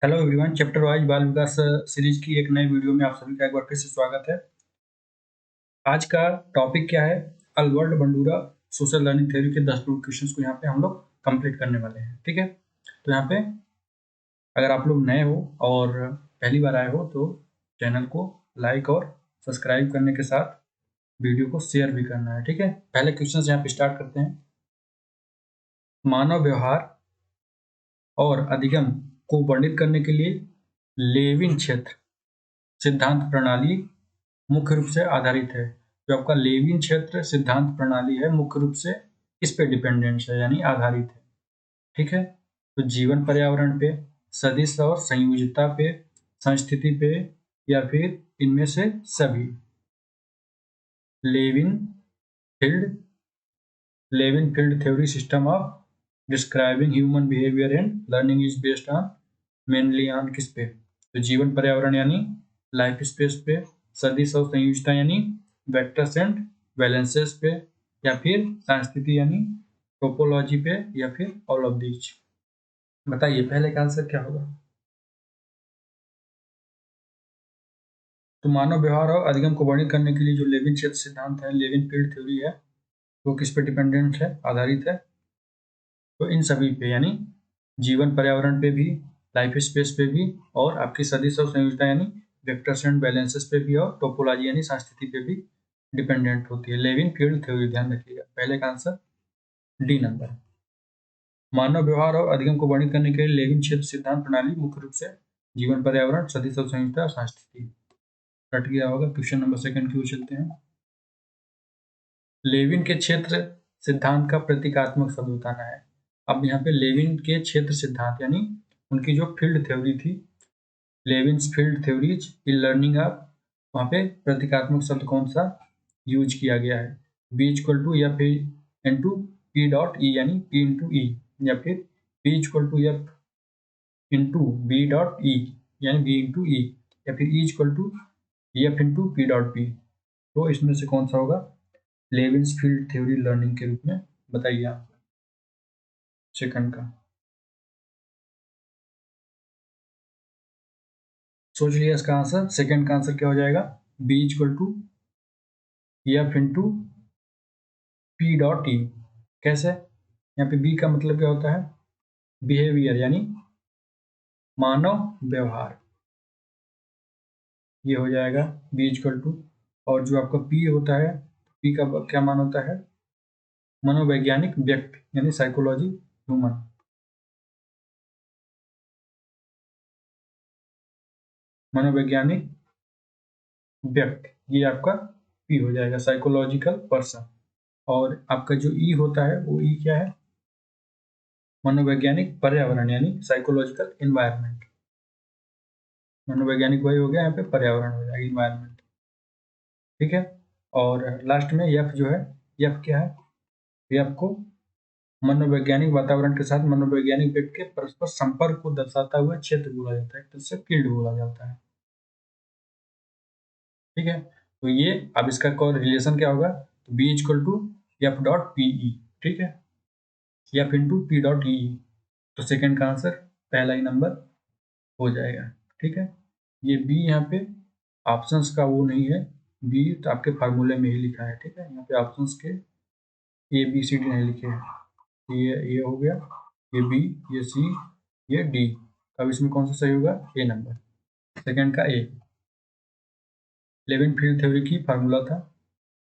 Hello everyone, chapter wise बाल विकास series की एक नई वीडियो में आप सभी का एक बार फिर से स्वागत है। आज का टॉपिक क्या है? Albert Bandura social learning theory के 10 क्वेश्चंस को यहाँ पे हम लोग कंप्लीट करने वाले हैं। ठीक है, तो यहाँ पे अगर आप लोग नए हो और पहली बार आए हो तो चैनल को लाइक और सब्सक्राइब करने के साथ वीडियो को शेयर भी करना है। ठीक है, पहले क्वेश्चन यहाँ पे स्टार्ट करते हैं। मानव व्यवहार और अधिगम को वर्णित करने के लिए लेविन क्षेत्र सिद्धांत प्रणाली मुख्य रूप से आधारित है। जो आपका लेविन क्षेत्र सिद्धांत प्रणाली है मुख्य रूप से इस पे डिपेंडेंट है, यानी आधारित है। ठीक है, तो जीवन पर्यावरण पे, सदिश और संयोजकता पे, संस्थिति पे, या फिर इनमें से सभी। Lewin field theory system of describing human behaviour and learning is based on mainly on किस पे? तो जीवन पर्यावरण यानी लाइफ स्पेस पे, सदिश और संयोजकता यानी वेक्टर्स एंड बैलेंसेस पे, या फिर सांस्कृतिक यानी टोपोलॉजी पे, या फिर ऑल ऑफ दीज। बताइए पहले का आंसर क्या होगा? तो मानव व्यवहार और अधिगम को वर्णित करने के लिए जो लेविन क्षेत्र सिद्धांत है, लेविन फील्ड थ्योरी है, वो किस पे डिपेंडेंट है, आधारित है? तो इन सभी पे, यानी जीवन पर्यावरण पे भी, लाइफ स्पेस पे भी, और आपकी सदिश और संयोजकता यानी वेक्टर्स एंड बैलेंसेस पे भी, और टोपोलॉजी यानी सांस्कृतिक पे भी डिपेंडेंट होती है। लेविन फील्ड थ्योरी, ध्यान रखिएगा, पहले का आंसर डी नंबर। मानव व्यवहार और अधिगम को वर्णित करने के लिए लेविन क्षेत्र सिद्धांत प्रणाली मुख्य रूप से जीवन पर्यावरण, सदिश और संयोजकता और सांस्कृतिक। रट गया होगा। क्वेश्चन नंबर सेकंड की ओर चलते हैं। लेविन के क्षेत्र सिद्धांत का प्रतीकात्मक शब्द बताना है। अब यहाँ पे लेविन के क्षेत्र सिद्धांत यानी उनकी जो फील्ड थ्योरी थी, Lewin's field theories in learning of, वहाँ पे प्रतीकात्मक शब्द कौन सा यूज किया गया है? B equal to F into P dot E, यानी पी इंटू ई, या फिर P equal to F into B dot E, यानी बी इंटू ई, या फिर E equal to F into P dot B. तो इसमें से कौन सा होगा लेविन्स फील्ड थ्योरी लर्निंग के रूप में? बताइए आप सेकंड का। सोच लिया इसका आंसर? सेकंड का आंसर क्या हो जाएगा? B equal to F into P dot E. कैसे? यहाँ पे बी का मतलब क्या होता है? बिहेवियर, यानी मानव व्यवहार, ये हो जाएगा बी इक्वल टू। और जो आपका पी होता है, पी का क्या मान होता है? मनोवैज्ञानिक व्यक्ति, यानी साइकोलॉजी ह्यूमन। मनोवैज्ञानिक व्यक्ति, ये आपका पी हो जाएगा, साइकोलॉजिकल पर्सन। और आपका जो ई होता है वो ई क्या है? मनोवैज्ञानिक पर्यावरण, यानी साइकोलॉजिकल इन्वायरमेंट। मनोवैज्ञानिक वही हो गया, यहाँ पे पर्यावरण हो जाएगा, इन्वायरमेंट। ठीक है, और लास्ट में एफ जो है, एफ क्या है? एफ को मनोवैज्ञानिक वातावरण के साथ मनोवैज्ञानिक व्यक्ति के परस्पर संपर्क को दर्शाता हुआ क्षेत्र बोला जाता है, एक तरह से फील्ड बोला जाता है। ठीक है, तो ये अब इसका रिलेशन क्या होगा? तो B equal to F dot P E. ठीक है, F into P dot E. तो सेकेंड का आंसर पहला ही नंबर हो जाएगा। ठीक है, ये बी यहाँ पे ऑप्शंस का वो नहीं है, बी तो आपके फार्मूले में ही लिखा है। ठीक है, यहाँ पे ऑप्शंस के ए बी सी डी नहीं लिखे हैं। ये हो गया, ये बी, ये सी, ये डी। अब इसमें कौन सा सही होगा? ए नंबर, सेकंड का ए। लेविन फील्ड थ्योरी की फार्मूला था।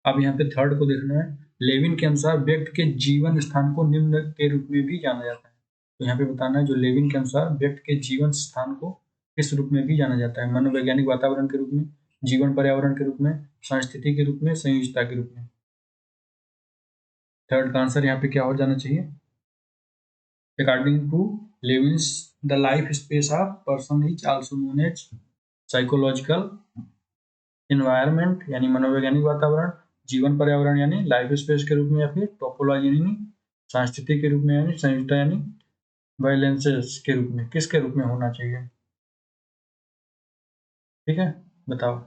अब यहाँ पे थर्ड को देखना है। लेविन के अनुसार व्यक्ति के जीवन स्थान को निम्न के रूप में भी जाना जाता है। तो यहाँ पे बताना है, जो लेविन के अनुसार व्यक्ति के जीवन स्थान को किस रूप में भी जाना जाता है? मनोवैज्ञानिक वातावरण के रूप में, जीवन पर्यावरण के रूप में, संस्कृति के रूप में, संयोजकता के रूप में। थर्ड का आंसर यहाँ पे क्या हो जाना चाहिए? According to Lewin's the life space of person is also known as psychological environment, यानी मनोवैज्ञानिक वातावरण, जीवन पर्यावरण यानी लाइफ स्पेस के रूप में, या फिर टोपोलॉजी यानी सांस्कृतिक के रूप में, यानी संयोजकता यानी बैलेंसेस के रूप में। किसके रूप में होना चाहिए? ठीक है, बताओ।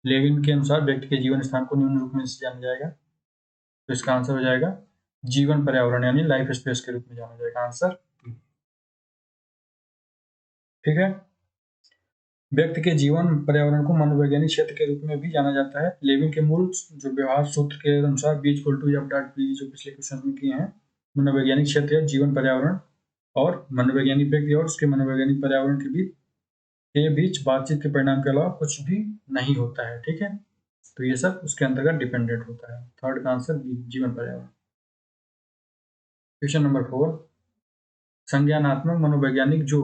लेविन के अनुसार व्यक्ति के जीवन स्थान को निम्न रूप में से जाना जाएगा, तो इसका आंसर हो जाएगा जीवन पर्यावरण यानी लाइफ स्पेस के रूप में जाना जाएगा। आंसर ठीक है। व्यक्ति के जीवन पर्यावरण को मनोवैज्ञानिक क्षेत्र के रूप में भी जाना जाता है। लेविन के मूल जो व्यवहार सूत्र के अनुसार B = F.P जो पिछले क्वेश्चन में किए हैं, मनोवैज्ञानिक क्षेत्र है जीवन पर्यावरण और मनोवैज्ञानिक व्यक्ति और उसके मनोवैज्ञानिक पर्यावरण के बीच बातचीत के परिणाम के अलावा कुछ भी नहीं होता है। ठीक है, तो ये सब उसके अंतर्गत डिपेंडेंट होता है। थर्ड का आंसर बी, जीवन पर्यावरण। क्वेश्चन नंबर 4, संज्ञानात्मक मनोवैज्ञानिक जो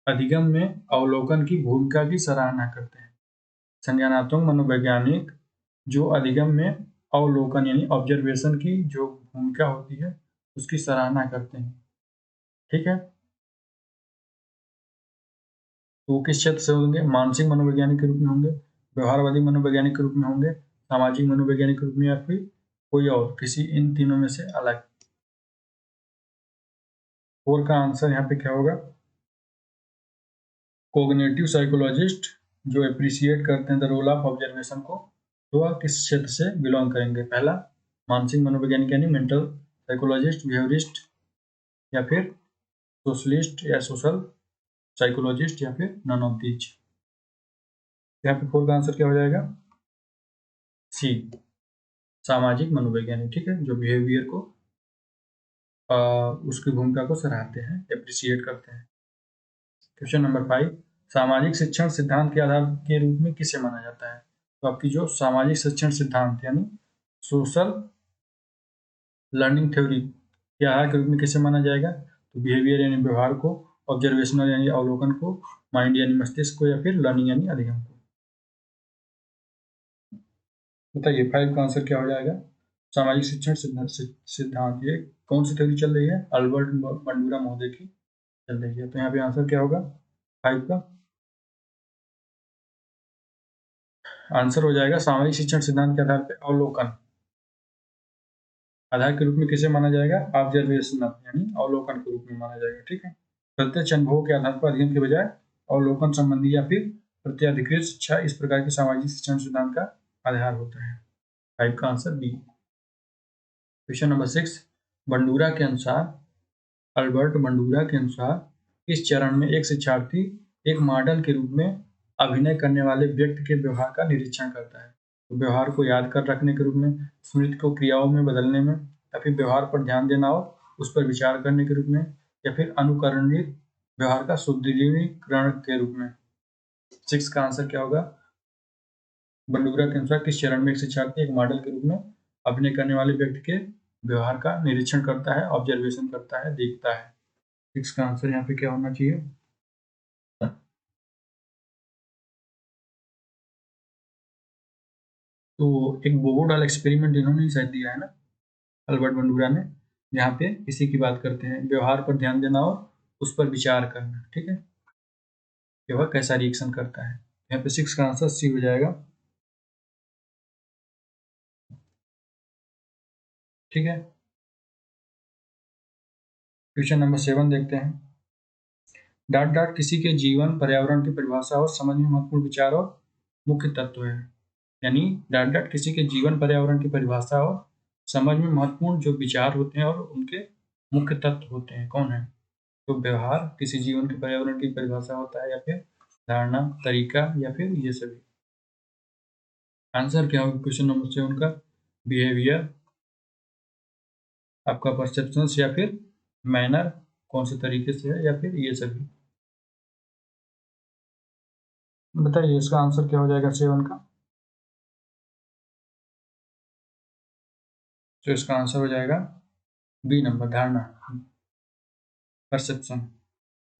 अधिगम में अवलोकन की भूमिका की सराहना करते हैं। संज्ञानात्मक मनोवैज्ञानिक जो अधिगम में अवलोकन यानी ऑब्जर्वेशन की जो भूमिका होती है उसकी सराहना करते हैं। ठीक है, तो किस क्षेत्र से होंगे? मानसिक मनोवैज्ञानिक के रूप में होंगे, व्यवहारवादी मनोवैज्ञानिक के रूप में होंगे, सामाजिक मनोवैज्ञानिक के रूप में, या फिर कोई और किसी इन तीनों में से अलग। 4 का आंसर यहाँ पे क्या होगा? कोग्निटिव साइकोलॉजिस्ट जो एप्रिशिएट करते हैं द रोल ऑफ ऑब्जर्वेशन को, तो वह किस क्षेत्र से बिलोंग करेंगे? पहला मानसिक मनोवैज्ञानिक यानी मेंटल साइकोलॉजिस्ट, बिहेवियरिस्ट, या फिर सोशलिस्ट या सोशल साइकोलॉजिस्ट, या फिर नन ऑफ दीज। यहाँ पे 4 का आंसर क्या हो जाएगा? सी, सामाजिक मनोवैज्ञानिक। ठीक है, जो बिहेवियर को उसकी भूमिका को सराहते हैं, एप्रिशिएट करते हैं। क्वेश्चन नंबर 5, सामाजिक शिक्षण सिद्धांत के आधार के रूप में किसे माना जाता है? तो आपकी जो सामाजिक शिक्षण सिद्धांत यानी सोशल लर्निंग थ्योरी के आधार के रूप में किसे माना जाएगा? तो बिहेवियर यानी व्यवहार को, ऑब्जर्वेशनल यानी अवलोकन को, माइंड यानी मस्तिष्क को, या फिर लर्निंग यानी अधिगम को। बताइए 5 का आंसर क्या हो जाएगा? सामाजिक शिक्षण सिद्धांत, ये कौन सी थ्योरी चल रही है? अल्बर्ट बंडूरा महोदय की चल रही है। तो यहाँ पे आंसर क्या होगा 5 का? आंसर हो जाएगा सामाजिक शिक्षण सिद्धांत के आधार पर अवलोकन आधार के रूप में किसे माना जाएगा? ऑब्जर्वेशनल यानी अवलोकन के रूप में माना जाएगा। ठीक है, प्रत्यक्ष अनुभवों के आधार पर अध्ययन के बजाय अवलोकन संबंधी या फिर प्रत्याधिकृत शिक्षा इस प्रकार के सामाजिक शिक्षण सिद्धांत का आधार होता है। 5 का answer B. Question number 6, Bandura के अनुसार, अल्बर्ट बंडूरा के अनुसार इस चरण में एक शिक्षार्थी एक मॉडल के रूप में अभिनय करने वाले व्यक्ति के व्यवहार का निरीक्षण करता है। तो व्यवहार को याद कर रखने के रूप में, स्मृति को क्रियाओं में बदलने में, या फिर व्यवहार पर ध्यान देना और उस पर विचार करने के रूप में, या फिर अनुकरणीय व्यवहार का सुदृढ़ीकरण के रूप में। 6 का आंसर क्या होगा? बंडूरा के अनुसार किस चरण में एक शिक्षार्थी एक मॉडल के रूप में अभिनय करने वाले व्यक्ति के व्यवहार का निरीक्षण करता है, ऑब्जर्वेशन करता है, देखता है। 6 का आंसर यहाँ पे क्या होना चाहिए? तो एक बोबोडाल एक्सपेरिमेंट इन्होंने शायद दिया है ना, अल्बर्ट बंडूरा ने, जहाँ पे इसी की बात करते हैं, व्यवहार पर ध्यान देना और उस पर विचार करना। ठीक है, कि वह कैसा रिएक्शन करता है। यहाँ पे 6 का आंसर सी हो जाएगा। ठीक है, क्वेश्चन नंबर 7 देखते हैं। डॉट डॉट किसी के जीवन पर्यावरण की परिभाषा और समझ में महत्वपूर्ण विचार और मुख्य तत्व है। यानी डॉट डॉट किसी के जीवन पर्यावरण की परिभाषा और समझ में महत्वपूर्ण जो विचार होते हैं और उनके मुख्य तत्व होते हैं, कौन है? तो व्यवहार किसी जीवन के पर्यावरण की परिभाषा होता है, या फिर धारणा, तरीका, या फिर ये सभी। आंसर क्या होगा क्वेश्चन नंबर 7 का? बिहेवियर, आपका परसेप्शंस, या फिर मैनर, कौन से तरीके से है, या फिर ये सभी। बताइए इसका आंसर क्या हो जाएगा 7 का? तो इसका आंसर हो जाएगा बी नंबर, धारणा, परसेप्शन।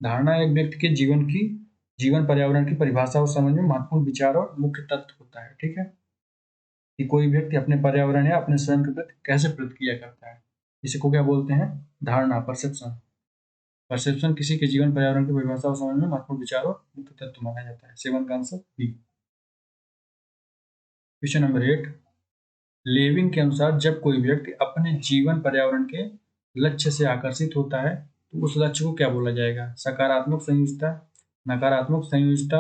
धारणा एक व्यक्ति के जीवन पर्यावरण की परिभाषा और समझ में महत्वपूर्ण विचार और मुख्य तत्व होता है। ठीक है, कि कोई व्यक्ति अपने पर्यावरण या अपने स्वयं के प्रति कैसे प्रतिक्रिया करता है, इसी को क्या बोलते हैं? धारणा, परसेप्शन। परसेप्शन किसी के जीवन पर्यावरण की परिभाषा और समझ में महत्वपूर्ण विचार और मुख्य तत्व माना जाता है। 7 का answer B. Question number 8, Lewin के अनुसार जब कोई व्यक्ति अपने जीवन पर्यावरण के लक्ष्य से आकर्षित होता है तो उस लक्ष्य को क्या बोला जाएगा? सकारात्मक संयोजकता, नकारात्मक संयोजकता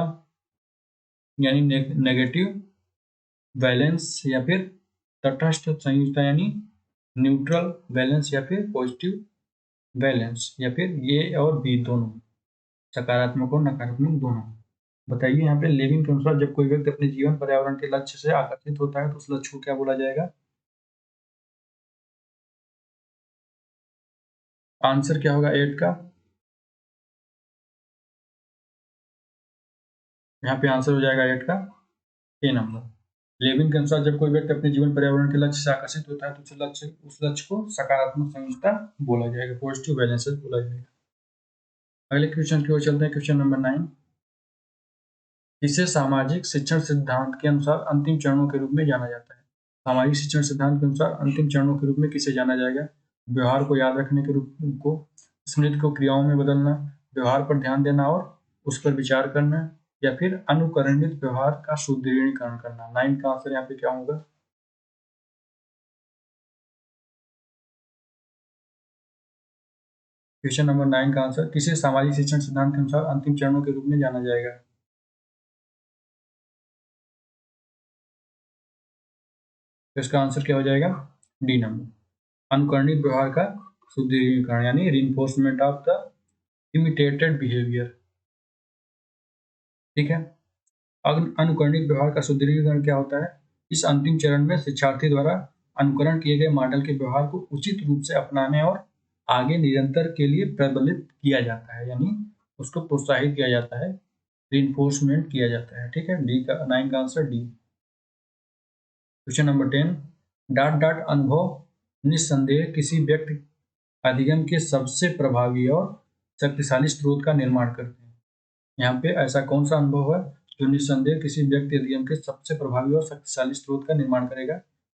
यानी नेगेटिव बैलेंस, या फिर तटस्थ संयोजकता यानी न्यूट्रल बैलेंस, या फिर पॉजिटिव बैलेंस, या फिर ये और बी दोनों। सकारात्मक और नकारात्मक दोनों। बताइए यहाँ पे लेविन के अनुसार जब कोई व्यक्ति अपने जीवन पर्यावरण के लक्ष्य से आकर्षित होता है तो उस लक्ष्य को क्या बोला जाएगा? आंसर क्या होगा 8 का? यहाँ पे आंसर हो जाएगा 8 का ए नंबर। लेविन के अनुसार जब कोई व्यक्ति अपने जीवन पर्यावरण के लक्ष्य से आकर्षित होता है तो उस लक्ष्य को सकारात्मक संयोजकता बोला जाएगा, पॉजिटिव बैलेंसेस बोला जाएगा। अगले क्वेश्चन की ओर चलते हैं, क्वेश्चन नंबर 9। इसे सामाजिक शिक्षण सिद्धांत के अनुसार अंतिम चरणों के रूप में जाना जाता है। सामाजिक शिक्षण सिद्धांत के अनुसार अंतिम चरणों के रूप में किसे जाना जाएगा? व्यवहार को याद रखने के रूप को, स्मृति को क्रियाओं में बदलना, व्यवहार पर ध्यान देना और उस पर विचार करना, या फिर अनुकरणित व्यवहार का सुदृढ़ीकरण करना। 9 का आंसर यहाँ पे क्या होगा? क्वेश्चन नंबर 9 का आंसर किसे सामाजिक शिक्षण सिद्धांत के अनुसार अंतिम चरणों के रूप में जाना जाएगा? तो इसका आंसर क्या हो जाएगा? डी नंबर, अनुकरणित व्यवहार का सुदृढ़ीकरण यानी reinforcement of the imitated behaviour. ठीक है। अनुकरणित व्यवहार का सुदृढ़ीकरण क्या होता है? इस अंतिम चरण में शिक्षार्थी द्वारा अनुकरण किए गए मॉडल के व्यवहार को उचित रूप से अपनाने और आगे निरंतर के लिए प्रबलित किया जाता है, यानी उसको प्रोत्साहित किया जाता है, रीइंफोर्समेंट किया जाता है। ठीक है, डी का 9 का answer D. Question number 10। Dot dot अनुभव निस्संदेह किसी व्यक्ति अधिगम के सबसे प्रभावी और शक्तिशाली स्रोत का निर्माण करते हैं। यहाँ पे ऐसा कौन सा अनुभव है जो निस्संदेह किसी व्यक्ति अधिगम के सबसे प्रभावी और शक्तिशाली स्रोत का निर्माण करेगा?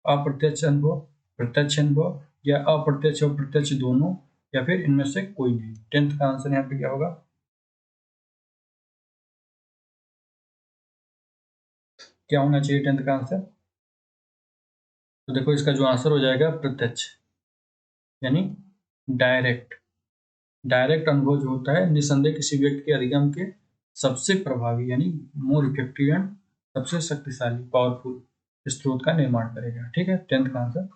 अप्रत्यक्ष अनुभव, प्रत्यक्ष अनुभव, या अप्रत्यक्ष और प्रत्यक्ष दोनों, या फिर इनमें से कोई नहीं। 10th का आंसर यहाँ पे क्या होगा? क्या होना चाहिए 10th का आंसर? तो देखो इसका जो आंसर हो जाएगा प्रत्यक्ष, यानी डायरेक्ट। डायरेक्ट अनुभव जो होता है निसंदेह किसी व्यक्ति के अधिगम के सबसे प्रभावी यानी मोर इफेक्टिव एंड सबसे शक्तिशाली पावरफुल स्रोत का निर्माण करेगा। ठीक है, 10th का आंसर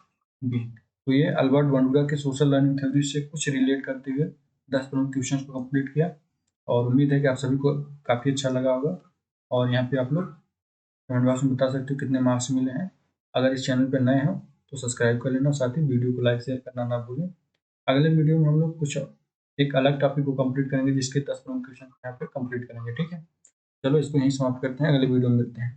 बी। तो ये अल्बर्ट बंडूरा के सोशल लर्निंग थ्योरी से कुछ रिलेट करते हुए 10 प्रमुख क्वेश्चन को कंप्लीट किया, और उम्मीद है कि आप सभी को काफ़ी अच्छा लगा होगा। और यहाँ पे आप लोग कमेंट बॉक्स में बता सकते हो कितने मार्क्स मिले हैं। अगर इस चैनल पर नए हो तो सब्सक्राइब कर लेना, साथ ही वीडियो को लाइक शेयर करना ना भूलें। अगले वीडियो में हम लोग कुछ एक अलग टॉपिक को कंप्लीट करेंगे जिसके 10 प्रमुख क्वेश्चन यहाँ पे कंप्लीट करेंगे। ठीक है, चलो इसको यहीं समाप्त करते हैं, अगले वीडियो में मिलते हैं।